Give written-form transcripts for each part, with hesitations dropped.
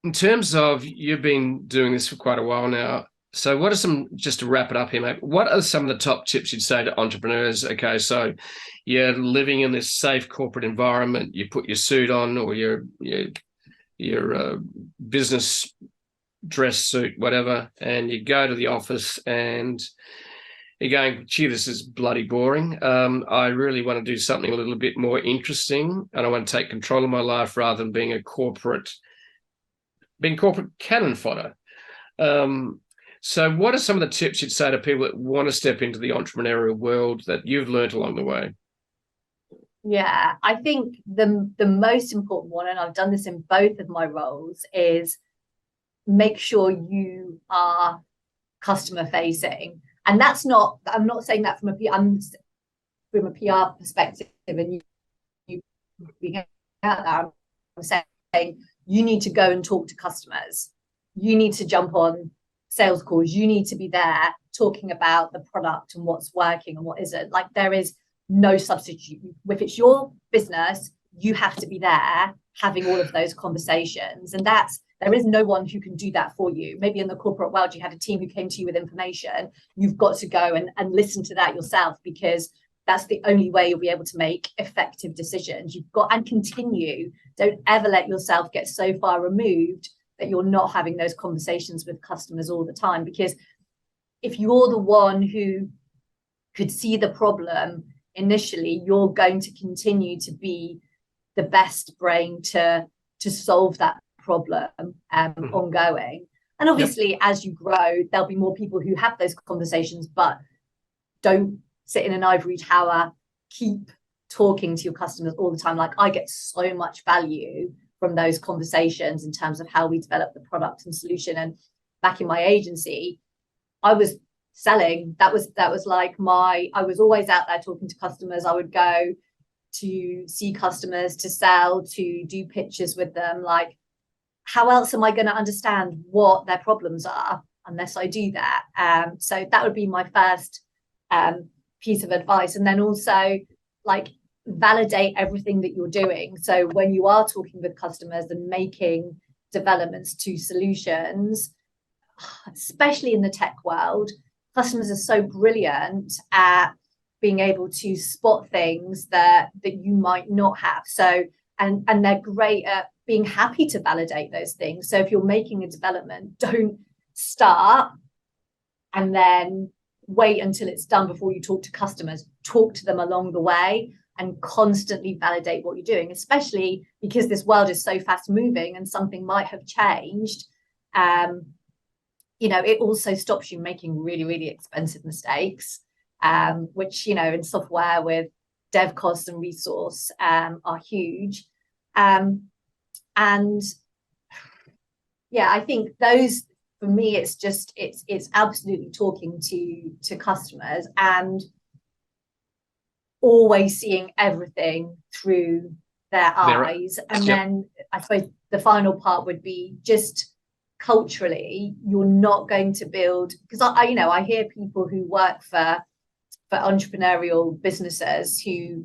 In terms of you've been doing this for quite a while now, so what are some, just to wrap it up here, mate, what are some of the top tips you'd say to entrepreneurs? Okay, so you're living in this safe corporate environment, you put your suit on or your business dress suit, whatever, and you go to the office and you're going, gee, this is bloody boring. I really want to do something a little bit more interesting, and I want to take control of my life rather than being corporate cannon fodder. So what are some of the tips you'd say to people that want to step into the entrepreneurial world that you've learned along the way? Yeah, I think the most important one, and I've done this in both of my roles, is make sure you are customer facing. And I'm not saying that I'm from a PR perspective, and you being out there. I'm saying you need to go and talk to customers. You need to jump on sales calls. You need to be there talking about the product and what's working and what isn't. Like, there is no substitute. If it's your business, you have to be there having all of those conversations. And there is no one who can do that for you. Maybe in the corporate world, you had a team who came to you with information. You've got to go and listen to that yourself, because that's the only way you'll be able to make effective decisions. You've got, and continue. Don't ever let yourself get so far removed that you're not having those conversations with customers all the time. Because if you're the one who could see the problem initially, you're going to continue to be the best brain to solve that problem ongoing. And obviously, as you grow, there'll be more people who have those conversations, but don't sit in an ivory tower. Keep talking to your customers all the time. Like, I get so much value from those conversations in terms of how we develop the product and solution. And back in my agency, I was selling. That was like I was always out there talking to customers. I would go to see customers, to sell, to do pitches with them. Like, how else am I going to understand what their problems are unless I do that? So that would be my first piece of advice. And then also, like, validate everything that you're doing. So when you are talking with customers and making developments to solutions, especially in the tech world, customers are so brilliant at being able to spot things that you might not have. So and they're great at being happy to validate those things. So if you're making a development, don't start and then wait until it's done before you talk to customers. Talk to them along the way and constantly validate what you're doing, especially because this world is so fast moving and something might have changed. It also stops you making really, really expensive mistakes, which, in software with dev costs and resource are huge. And yeah, I think those, for me, it's absolutely talking to customers and always seeing everything through their eyes. And then I suppose the final part would be just culturally, you're not going to build, because I hear people who work for entrepreneurial businesses who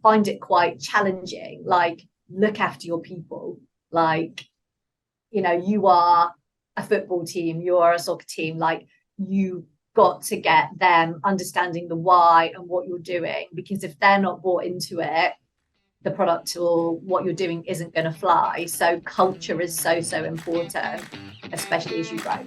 find it quite challenging. Like, look after your people. Like, you are a football team, you are a soccer team. Like, you got to get them understanding the why and what you're doing, because if they're not bought into it, the product or what you're doing isn't going to fly. So culture is so important, especially as you grow.